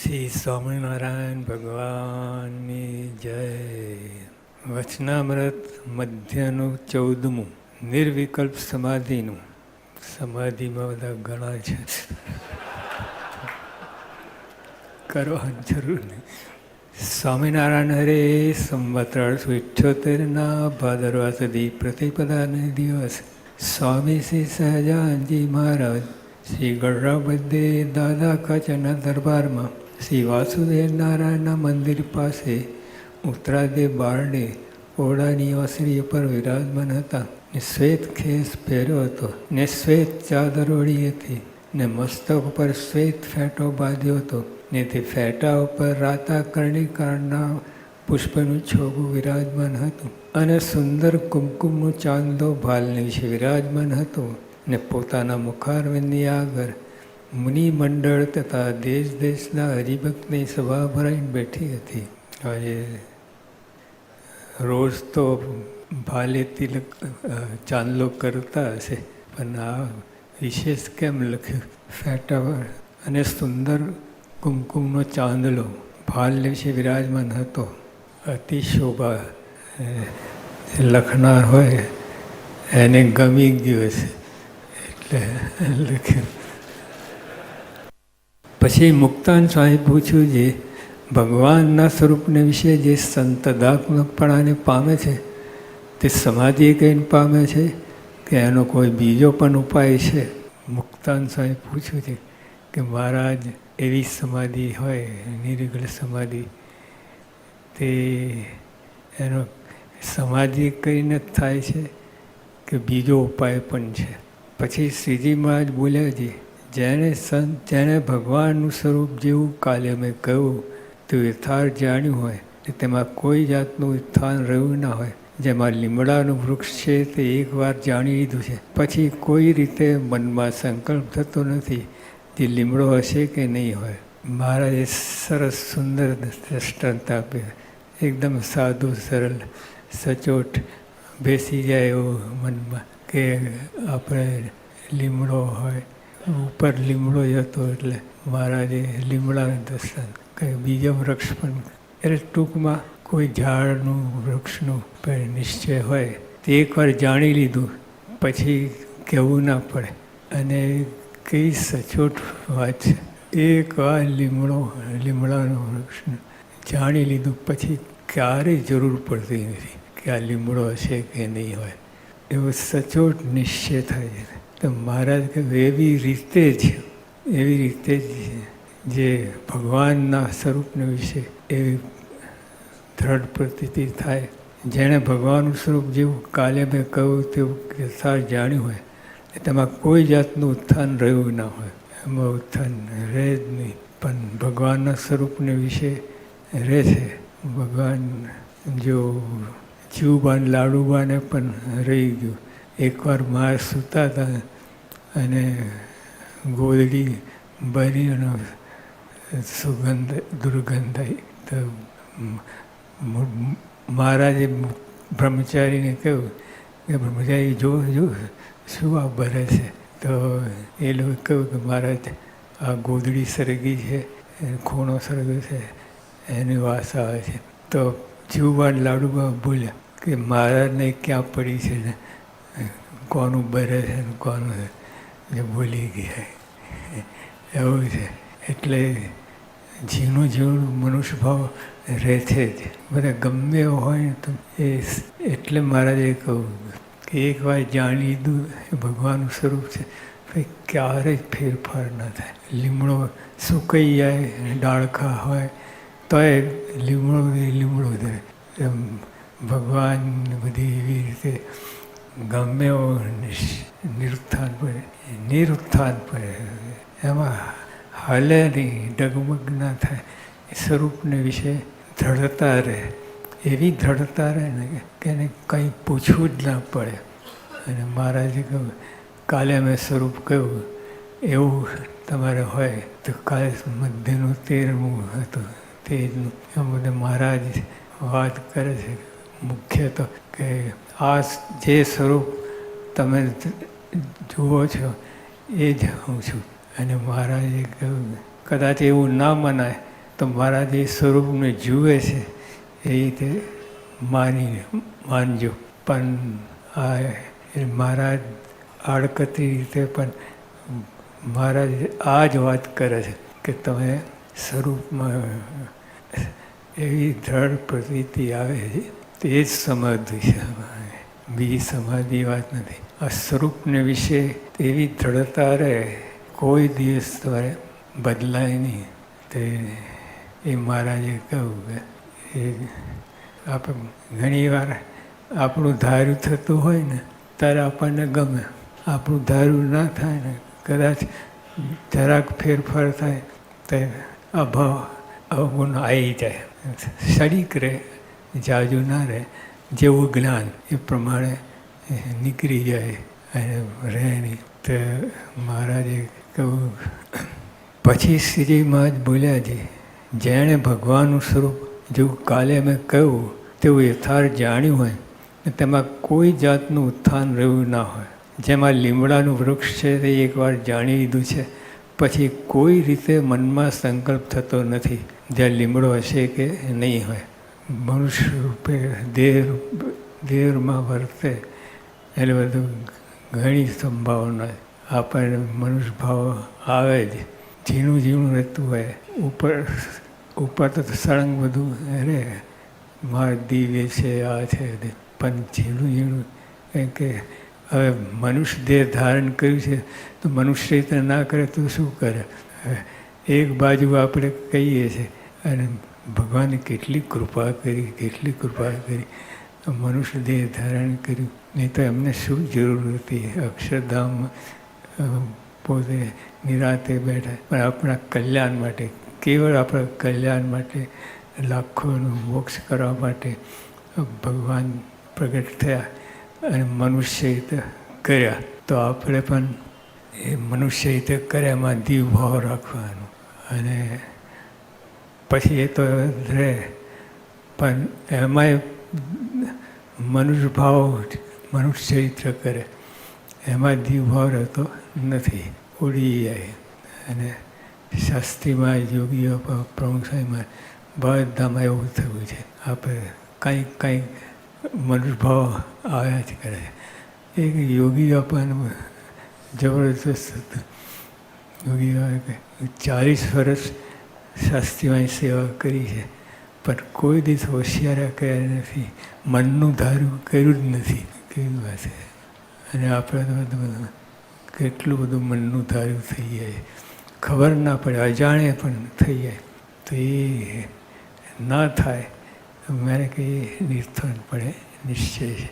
શ્રી સ્વામિનારાયણ ભગવાનની જય. વચનામૃત મધ્યનું 14મું નિર્વિકલ્પ સમાધિનું. સમાધિમાં બધા ઘણા છે, કરવાની જરૂર નહીં. સ્વામિનારાયણ હરે સંવત 1878 ભાદરવા સુધી પ્રતિપદાને દિવસ સ્વામી શ્રી સહજાનંદજી મહારાજ શ્રી ગઢડાબદ્દે દાદા કાચના દરબારમાં શ્રી વાસુદેવ નારાયણના મંદિર પાસે ઉત્તરાદે બારડે ઓરડાની ઓસરી પર વિરાજમાન હતા. ને શ્વેત ખેસ પહેર્યો હતો ને શ્વેત ચાદર ઓઢી હતી ને મસ્તક ઉપર શ્વેત ફેંટો બાંધ્યો હતો ને તે ફેંટા ઉપર રાતા કર્ણિકારના પુષ્પનું છોગું વિરાજમાન હતું અને સુંદર કુમકુમનું ચાંદલો ભાલની વિશે વિરાજમાન હતો. ને પોતાના મુખારવિંદની આગળ મુનિ મંડળ તથા દેશ દેશના હરિભક્તની સભા ભરાઈને બેઠી હતી. હવે રોજ તો ભાલે તિલક ચાંદલો કરતા હશે, પણ આ વિશેષ કેમ લખ્યું? ફેંટા અને સુંદર કુમકુમનો ચાંદલો ભાલ વિશે વિરાજમાન હતો. અતિ શોભા લખનાર હોય એને ગમી ગયું હશે એટલે લખ્યું. પછી મુક્તાન સ્વામી પૂછ્યું, જે ભગવાનના સ્વરૂપને વિશે જે સંતદાત્મકપણાને પામે છે તે સમાધિ કહીને પામે છે કે એનો કોઈ બીજો પણ ઉપાય છે? મુક્તાન સ્વામી પૂછ્યું છે કે મહારાજ, એવી સમાધિ હોય નિર્વિકલ્પ સમાધિ, તે એનો સમાધિ કરીને જ થાય છે કે બીજો ઉપાય પણ છે? પછી શ્રીજી મહારાજ બોલ્યા, જેણે ભગવાનનું સ્વરૂપ જેવું કાલે મેં કહ્યું તે યથાર્થ જાણ્યું હોય ને તેમાં કોઈ જાતનું સ્થાન રહ્યું ના હોય, જેમાં લીમડાનું વૃક્ષ છે તે એકવાર જાણી લીધું છે, પછી કોઈ રીતે મનમાં સંકલ્પ થતો નથી જે લીમડો હશે કે નહીં હોય. મહારાજે સરસ સુંદર દ્રષ્ટાંત આપ્યું, એકદમ સાદું સરળ સચોટ બેસી જાય એવું મનમાં કે આપણે લીમડો હોય, ઉપર લીમડો જતો એટલે મહારાજે લીમડાનું દર્શાન કે બીજો વૃક્ષ પણ, એટલે ટૂંકમાં કોઈ ઝાડનું વૃક્ષનું પણ નિશ્ચય હોય તે એકવાર જાણી લીધું પછી કહેવું ના પડે. અને કઈ સચોટ વાત છે! એકવાર લીમડાનું વૃક્ષ જાણી લીધું પછી ક્યારેય જરૂર પડતી નથી કે આ લીમડો હશે કે નહીં હોય, એવો સચોટ નિશ્ચય થાય છે. તો મહારાજ કહે, એવી રીતે જ જે ભગવાનના સ્વરૂપને વિશે એવી દ્રઢ પ્રતીતિ થાય, જેણે ભગવાનનું સ્વરૂપ જેવું કાલે મેં કહ્યું તેવું યથાર્થ જાણ્યું હોય, તેમાં કોઈ જાતનું ઉત્થાન રહ્યું ના હોય, એમાં ઉત્થાન રહે જ નહીં, પણ ભગવાનના સ્વરૂપને વિશે રહે છે. ભગવાન જો જીવબાન લાડુબાને પણ રહી ગયું. એકવાર માર સૂતા હતા અને ગોદડી બની અને દુર્ગંધ આવી, તો મહારાજે બ્રહ્મચારીને કહ્યું કે બ્રહ્મચારી જો શું આ ભરે છે? તો એ લોકો કહ્યું કે મહારાજ, આ ગોદડી સરગી છે, ખૂણો સરગો છે, એની વાસ આવે છે. તો જીવબાન લાડુબા બોલ્યા કે મહારાજને ક્યાં પડી છે ને કોનું બરે છે ને કોનું જે બોલી ગયા એવું છે. એટલે ઝીણું મનુષ્ય ભાવ રહે છે જ, બધા ગમે એવો હોય ને તો એ એટલે મહારાજે કહ્યું કે એકવાર જાણી લીધું એ ભગવાનનું સ્વરૂપ છે પછી ક્યારેય ફેરફાર ના થાય. લીમડો સુકાઈ જાય, ડાળખા હોય તો એ લીમડો ધરે. એમ ભગવાન બધી એવી રીતે ગમે એવો નિરુત્થાન પડે એમાં હાલે નહીં, ડગમગ ના થાય. સ્વરૂપને વિશે દ્રઢતા રહે, એવી દ્રઢતા રહે ને કે એને કંઈ પૂછવું જ ના પડે. અને મહારાજે કહ્યું, કાલે મેં સ્વરૂપ કહ્યું એવું તમારે હોય તો કાલે મધ્યનું 13મું હતું તેનું એમ બધે મહારાજ વાત કરે છે. મુખ્ય તો કે આ જે સ્વરૂપ તમે જુઓ છો એ જ હું છું. અને મહારાજે કહ્યું, કદાચ એવું ના મનાય તો મહારાજ એ સ્વરૂપને જુએ છે એ રીતે માનજો. પણ આ મહારાજ આડકતરી રીતે પણ મહારાજ આ જ વાત કરે છે કે તમે સ્વરૂપમાં એવી દ્રઢ પ્રતીતિ આવે છે તે જ સમાધિ છે, બીજી સમાધિ વાત નથી. આ સ્વરૂપને વિશે એવી દ્રઢતા રહે, કોઈ દિવસ તમારે બદલાય નહીં. તે એ મહારાજે કહ્યું કે એ આપણે ઘણી વાર આપણું ધાર્યું થતું હોય ને ત્યારે આપણને ગમે, આપણું ધાર્યું ના થાય ને કદાચ જરાક ફેરફાર થાય તો અભાવ અવગુણ આવી જાય. સડીક રહે, જાજુ ના રહે, જેવું જ્ઞાન એ પ્રમાણે નીકળી જાય અને રહે નહીં. તો મહારાજે કહ્યું, પછી શ્રીજી મહારાજ બોલ્યા છે, જેણે ભગવાનનું સ્વરૂપ જેવું કાલે મેં કહ્યું તેવું યથાર્થ જાણ્યું હોય ને તેમાં કોઈ જાતનું ઉત્થાન રહ્યું ના હોય. જેમાં લીમડાનું વૃક્ષ છે તે એકવાર જાણી લીધું છે, પછી કોઈ રીતે મનમાં સંકલ્પ થતો નથી જ્યાં લીમડો હશે કે નહીં હોય. મનુષ્ય રૂપે દેહમાં વર્તે એટલે બધું ઘણી સંભાવના આપણને મનુષ્ય ભાવ આવે જ. ઝીણું ઝીણું રહેતું હોય, ઉપર તો સળંગ બધું રહે, માર દિવ્ય છે, આ છે, પણ ઝીણું ઝીણું કે હવે મનુષ્ય દેહ ધારણ કર્યું છે તો મનુષ્ય રીતે ના કરે તો શું કરે? એક બાજુ આપણે કહીએ છીએ અને ભગવાને કેટલી કૃપા કરી તો મનુષ્ય દેહ ધારણ કર્યું, નહીં તો એમને શું જરૂર હતી? અક્ષરધામમાં પોતે નિરાતે બેઠા, પણ આપણા કલ્યાણ માટે, કેવળ આપણા કલ્યાણ માટે, લાખોનું મોક્ષ કરવા માટે ભગવાન પ્રગટ થયા અને મનુષ્ય રીતે કર્યા. તો આપણે પણ એ મનુષ્ય રીતે કર્યામાં દીવ ભાવ રાખવાનો અને પછી એ તો રહે, પણ એમાંય મનુષ્ય ભાવ મનુષ્ય ચરિત્ર કરે એમાં દીવ ભાવ રહેતો નથી, ઉડી જાય. અને શાસ્ત્રીમાં, યોગીઓ, પ્રમુખમાં બધામાં એવું થયું છે. આપણે કંઈક મનુષ્ય ભાવ આવ્યા જ કરે. એક યોગીઓ પણ જબરદસ્ત હતું. યોગીઓ 40 વર્ષ શાસ્ત્રીમાં સેવા કરી છે, પણ કોઈ દિવસ હોશિયારા કર્યા નથી, મનનું ધાર્યું કર્યું જ નથી. કેવી વાત છે! અને આપણે તો બધું કેટલું બધું મનનું ધાર્યું થઈ જાય, ખબર ના પડે, અજાણે પણ થઈ જાય. તો એ ના થાય તો મારે કંઈ નિર્થન પડે, નિશ્ચય છે.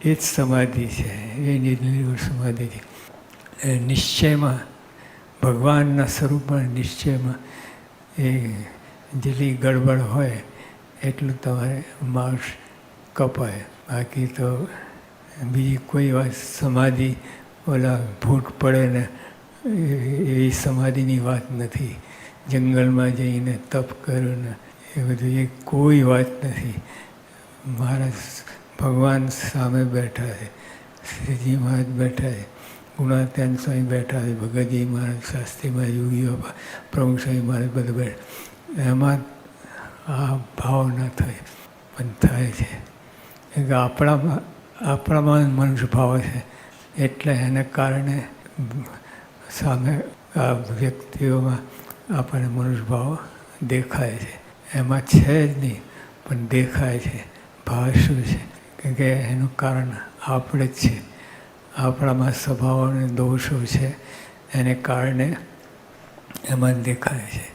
એ જ સમાધિ છે, એ નિર્નિર્ગુણ સમાધિ છે. એ નિશ્ચયમાં, ભગવાનના સ્વરૂપમાં નિશ્ચયમાં એ જેટલી ગડબડ હોય એટલું તમારે માર્ક્સ કપાય. બાકી તો બીજી કોઈ વાત સમાધિ ઓલા ભૂટ પડે ને એવી સમાધિની વાત નથી. જંગલમાં જઈને તપ કર્યું ને એ બધું એ કોઈ વાત નથી. મહારાજ ભગવાન સામે બેઠા છે, શ્રીજી મહારાજ બેઠા છે, ગુણાત્યાન સ્વામી બેઠા છે, ભગતજી મહારાજ, શાસ્ત્રીમાં, યોગીઓ, પ્રમુખ સ્વામી મહારાજ બધા બેઠા. એમાં આ ભાવ ના થાય પણ થાય છે. કેમ કે આપણામાં મનુષ્ય ભાવ છે એટલે એને કારણે સામે આ વ્યક્તિઓમાં આપણને મનુષ્ય ભાવ દેખાય છે. એમાં છે જ નહીં પણ દેખાય છે. ભાવ શું છે? કેમ કે એનું કારણ આપણે જ છે. આપણામાં સ્વભાવ અને દોષો છે એને કારણે એમાં દેખાય છે.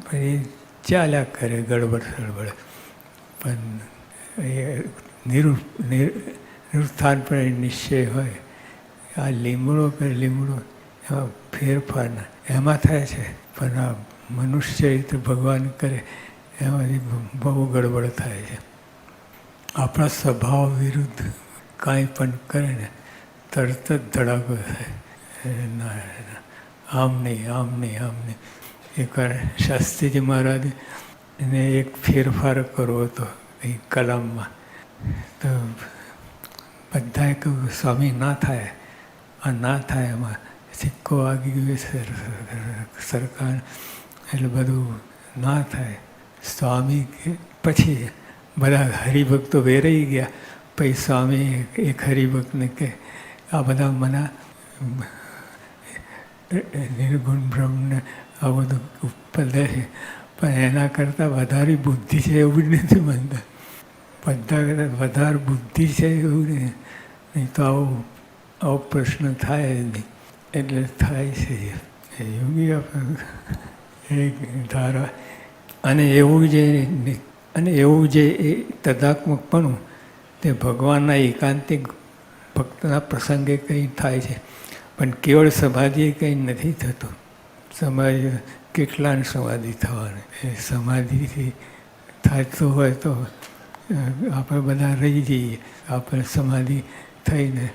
પછી ચાલ્યા કરે ગડબડ સડબડ, પણ એ નિરુત્થાન પર નિશ્ચય હોય. આ લીમડો કે લીમડો એમાં ફેરફાર ના એમાં થાય છે, પણ આ મનુષ્ય રીતે ભગવાન કરે એમાંથી બહુ ગડબડ થાય છે. આપણા સ્વભાવ વિરુદ્ધ કાંઈ પણ કરે ને તરત જ ધડાકો થાય. ના, આમ નહીં, આમ નહીં, આમ નહીં. એકવાર શાસ્ત્રીજી મહારાજ એને એક ફેરફાર કરવો હતો એ કલામમાં, તો બધાએ કહ્યું સ્વામી ના થાય, આ ના થાય, એમાં સિક્કો વાગી ગયો, સરકાર એટલે બધું ના થાય. સ્વામી કે પછી બધા હરિભક્તો વેરાઈ ગયા. પછી સ્વામી એક હરિભક્તને કે આ બધા મના નિર્ગુણ બ્રહ્મને આ બધું ઉપર દે છે, પણ એના કરતાં વધારે બુદ્ધિ છે એવું જ નથી માનતા. બધા કરતાં વધારે બુદ્ધિ છે એવું નહીં તો આવો પ્રશ્ન થાય નહીં. એટલે થાય છે યોગી એક ધારા. અને એવું જે એ તદાત્મકપણું તે ભગવાનના એકાંતિક ભક્તના પ્રસંગે કંઈ થાય છે, પણ કેવળ સમાધિએ કંઈ નથી થતું. સમાધિ કેટલાને સમાધિ થવાની, એ સમાધિથી થતું હોય તો આપણે બધા રહી જઈએ. આપણે સમાધિ થઈને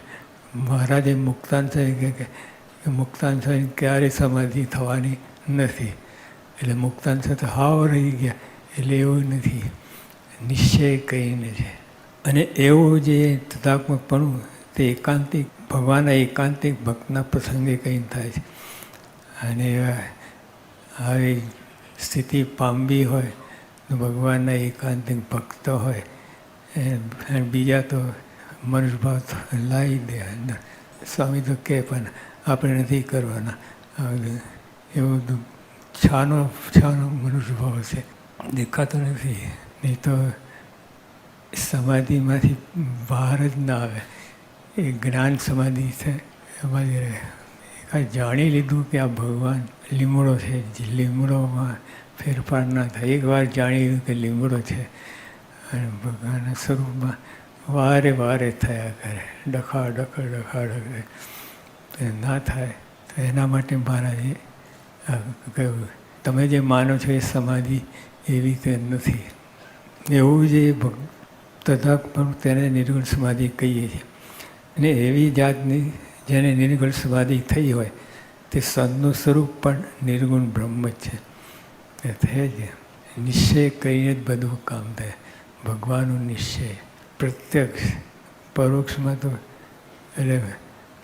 મહારાજે મુક્તાન થઈ કે મુક્તાન થઈને ક્યારેય સમાધિ થવાની નથી. એટલે મુક્તાન થતા હાવ રહી ગયા. એટલે એવું નથી, નિશ્ચય કહીને છે. અને એવું જે તદાત્મકપણું તે એકાંતિક ભગવાનના એકાંતિક ભક્તના પ્રસંગે કંઈ થાય છે. અને આવી સ્થિતિ પામવી હોય તો ભગવાનના એકાંતિક ભક્ત હોય, બીજા તો મનુષ્યભાવ લાવી દે અંદર. સ્વામી તો કહે પણ આપણે નથી કરવાના. એવું છાનો મનુષ્યભાવ છે, દેખાતો નથી. નહીં તો સમાધિમાંથી બહાર જ ના આવે. એ જ્ઞાન સમાધિ છે. એમાં કાંઈ જાણી લીધું કે આ ભગવાન લીમડો છે, લીમડોમાં ફેરફાર ના થાય. એકવાર જાણી લીધું કે લીમડો છે અને ભગવાનના સ્વરૂપમાં વારે વારે થયા કરે, ડખા ના થાય. તો એના માટે મહારાજે કહ્યું તમે જે માનો છો એ સમાધિ એવી તે નથી. એવું જે તથા પણ તેને નિર્ગુણ સમાધિ કહીએ છીએ. અને એવી જાતની જેને નિર્ગુણ સમાધિ થઈ હોય તે સદનું સ્વરૂપ પણ નિર્ગુણ બ્રહ્મ જ છે. એ થાય જ નિશ્ચય કરીને જ બધું કામ થાય. ભગવાનનો નિશ્ચય પ્રત્યક્ષ, પરોક્ષમાં તો એટલે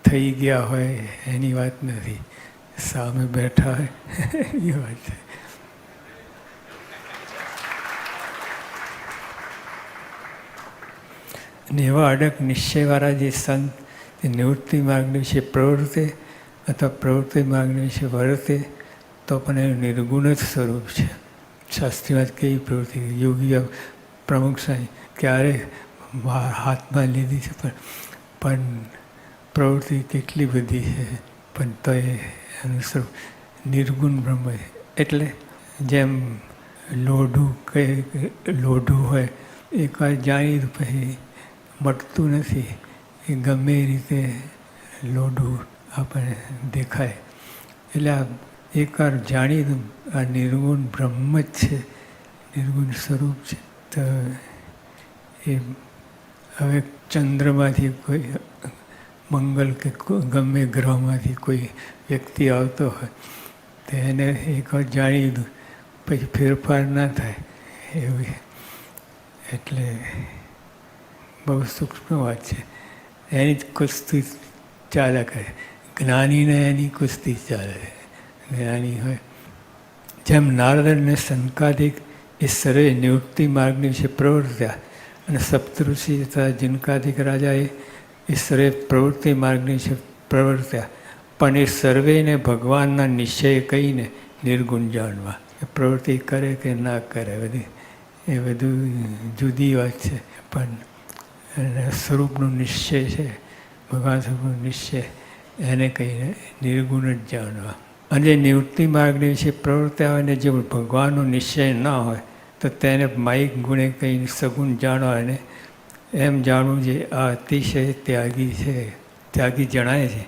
થઈ ગયા હોય એની વાત નથી, સામે બેઠા હોય એ વાત છે. અને એવા અડગ નિશ્ચયવાળા જે સંત તે નિવૃત્તિ માર્ગની વિશે પ્રવૃત્તે અથવા પ્રવૃત્તિ માર્ગની વિશે વર્તે તો પણ એનું નિર્ગુણ જ સ્વરૂપ છે. શાસ્ત્રીવાદ કેવી પ્રવૃત્તિ, યોગીઓ પ્રમુખ સાંઈ ક્યારે હાથમાં લીધી છે, પણ પ્રવૃત્તિ કેટલી બધી છે, પણ તો એનું સ્વરૂપ નિર્ગુણ બ્રહ્મ છે. એટલે જેમ લોઢું હોય એકવાર જાણી પછી મટતું નથી. એ ગમે એ રીતે લોઢું આપણે દેખાય. એટલે આ એકવાર જાણી આ નિર્ગુણ બ્રહ્મ જ છે, નિર્ગુણ સ્વરૂપ છે. તો એ હવે ચંદ્રમાંથી કોઈ મંગળ કે ગમે ગ્રહમાંથી કોઈ વ્યક્તિ આવતો હોય તો એને એકવાર જાણી લીધું પછી ફેરફાર ના થાય એવું. એટલે બહુ સૂક્ષ્મ વાત છે. એની જ કુસ્તી ચાલે કરે. જ્ઞાનીને એની કુસ્તી ચાલે. જ્ઞાની હોય જેમ નારદ અને સંકાદિક એ સર્વે નિવૃત્તિ માર્ગની વિશે પ્રવર્ત્યા અને સપ્તઋષિ તથા જનકાદિક રાજાએ એ સર્વે પ્રવૃત્તિ માર્ગની વિશે પ્રવર્ત્યા, પણ એ સર્વેને ભગવાનના નિશ્ચય કહીને નિર્ગુણ જાણવા. પ્રવૃત્તિ કરે કે ના કરે બધી એ બધું જુદી વાત છે. પણ સ્વરૂપનો નિશ્ચય છે, ભગવાન સ્વરૂપનો નિશ્ચય એને કહીને નિર્ગુણ જ જાણવા. અને નિવૃત્તિ માર્ગની વિશે પ્રવૃત્તિ આવે ને જો ભગવાનનો નિશ્ચય ના હોય તો તેને માયિક ગુણે કહીને સગુણ જાણવા. અને એમ જાણવું જે આ અતિશય ત્યાગી છે, ત્યાગી જણાય છે,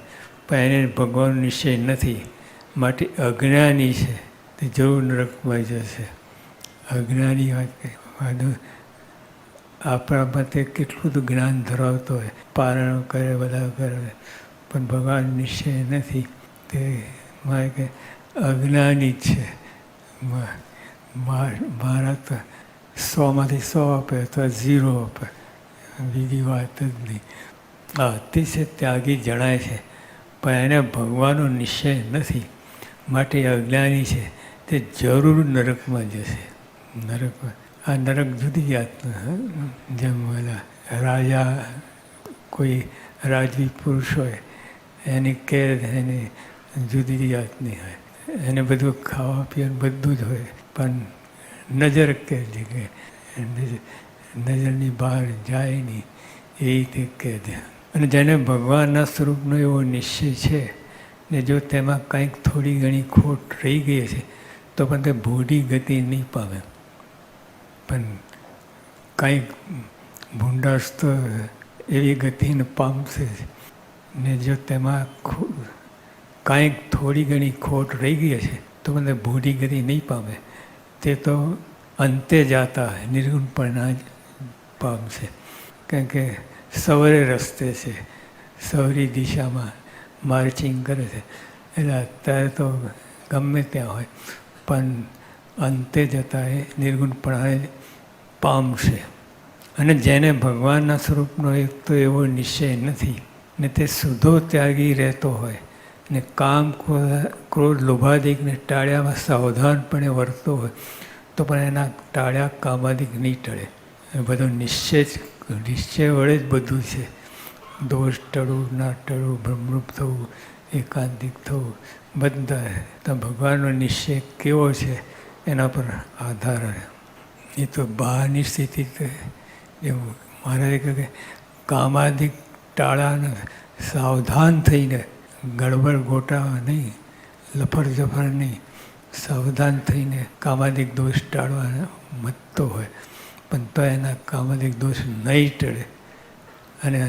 પણ એને ભગવાનનો નિશ્ચય નથી માટે અજ્ઞાની છે, તે જરૂર નરકમાં જશે. અજ્ઞાની વાત આપણા મતે કેટલું બધું જ્ઞાન ધરાવતો હોય, પારણો કરે બધા કરે, પણ ભગવાન નિશ્ચય નથી. તે મારે કે અજ્ઞાની જ છે. મારા તો 100માંથી 100 આપે અથવા 0 આપે, બીજી વાત જ નહીં. આ અતિશય ત્યાગી જણાય છે, પણ એને ભગવાનનો નિશ્ચય નથી માટે અજ્ઞાની છે તે જરૂર નરકમાં જશે. નરકમાં આ નરક જુદી જાતનું, જેમ ઓલા રાજા કોઈ રાજવી પુરુષ હોય એની કેદ એની જુદી જાતની હોય, એને બધું ખાવા પીવાનું બધું જ હોય, પણ નજર કેદ કે નજરની બહાર જાય નહીં એ રીતે કેદ. અને જેને ભગવાનના સ્વરૂપનો એવો નિશ્ચય છે ને જો તેમાં કંઈક થોડી ઘણી ખોટ રહી ગઈ છે તો પણ તે ભૂડી ગતિ નહીં પામે, પણ કંઈક ભૂંડાશ તો એવી ગતિને પામશે ને જો તેમાં કાંઈક થોડી ઘણી ખોટ રહી ગઈ છે તો મને ભૂડી ગતિ નહીં પામે, તે તો અંતે જાતા નિર્ગુણપણા જ પામશે. કારણ કે સવરે રસ્તે છે, સવરી દિશામાં માર્ચિંગ કરે છે, એટલે અત્યારે તો ગમે ત્યાં હોય પણ અંતે જતાં એ નિર્ગુણપણા પામશે. અને જેને ભગવાનના સ્વરૂપનો એક તો એવો નિશ્ચય નથી ને તે શુદ્ધો ત્યાગી રહેતો હોય ને કામ ક્રોધ લોભાદિકને ટાળ્યામાં સાવધાનપણે વર્તતો હોય તો પણ એના ટાળ્યા કામાદિક નહીં ટળે. બધો નિશ્ચય વડે જ બધું છે. દોષ ટળવું, ના ટળવું, બ્રહ્મરૂપ થવું, એકાંતિક થવું, બધા તો ભગવાનનો નિશ્ચય કેવો છે એના પર આધાર. એ તો બહારની સ્થિતિ એવું મહારાજે કહે કે કામાદિક ટાળાને સાવધાન થઈને, ગડબડ ગોટાવા નહીં, લફડ ઝફડ નહીં, સાવધાન થઈને કામાદિક દોષ ટાળવાનો મતતો હોય પણ તો એના કામાદિક દોષ નહીં ટળે અને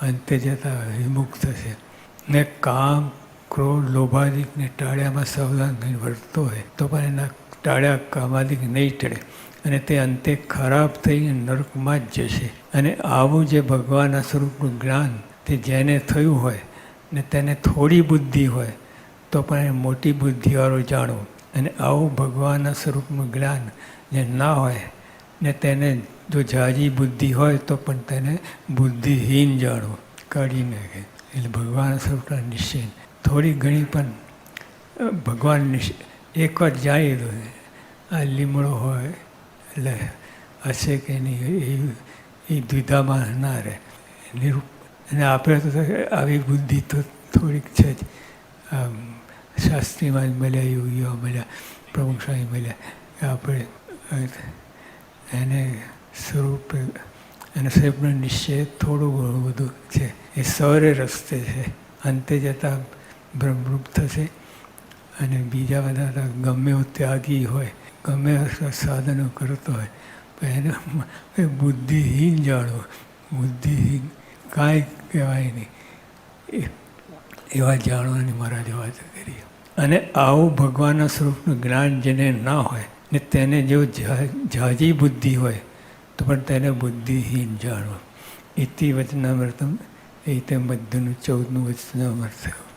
અંતે જતાં વિમુખ થશે. ને કામ ક્રોધ લોભાદિકને ટાળ્યામાં સાવધાન થઈને વર્તતો હોય તો પણ એના ટાળ્યા કામાદિક નહીં ટળે અને તે અંતે ખરાબ થઈને નરકમાં જ જશે. અને આવું જે ભગવાનના સ્વરૂપનું જ્ઞાન તે જેને થયું હોય ને તેને થોડી બુદ્ધિ હોય તો પણ એ મોટી બુદ્ધિવાળો જાણવું. અને આવું ભગવાનના સ્વરૂપનું જ્ઞાન જે ના હોય ને તેને જો ઝાઝી બુદ્ધિ હોય તો પણ તેને બુદ્ધિહીન જાણવું, કાઢી નાખે. એટલે ભગવાન સ્વરૂપના નિશ્ચય થોડી ઘણી પણ ભગવાન નિશ્ચય એક વાર જાણી દો. આ લીમડો હોય એટલે હશે કે નહીં એ દ્વિધામાં ના રહે. અને આપણે તો આવી બુદ્ધિ તો થોડીક છે જ. શાસ્ત્રીમાં જ મળ્યા, યોગીઓ મળ્યા, પ્રમુખ સ્વામી મળ્યા, આપણે એને સ્વરૂપે અને સ્વરૂપનો નિશ્ચય થોડું ઘણું બધું છે. એ સવરે રસ્તે છે, અંતે જતાં બ્રહ્મરૂપ થશે. અને બીજા બધા ગમે એવો ત્યાગી હોય, ગમે એવા સાધનો કરતો હોય પણ એને બુદ્ધિહીન જાણો. બુદ્ધિહીન કાંઈ કહેવાય નહીં એવા જાણવાની મહારાજે વાત કરી. અને આવું ભગવાનના સ્વરૂપનું જ્ઞાન જેને ના હોય ને તેને જો ઝાઝી બુદ્ધિ હોય તો પણ તેને બુદ્ધિહીન જાણો. ઇતિ વચનામૃતમ એ તે મધ્યનું 14મું વચનામૃત થયું.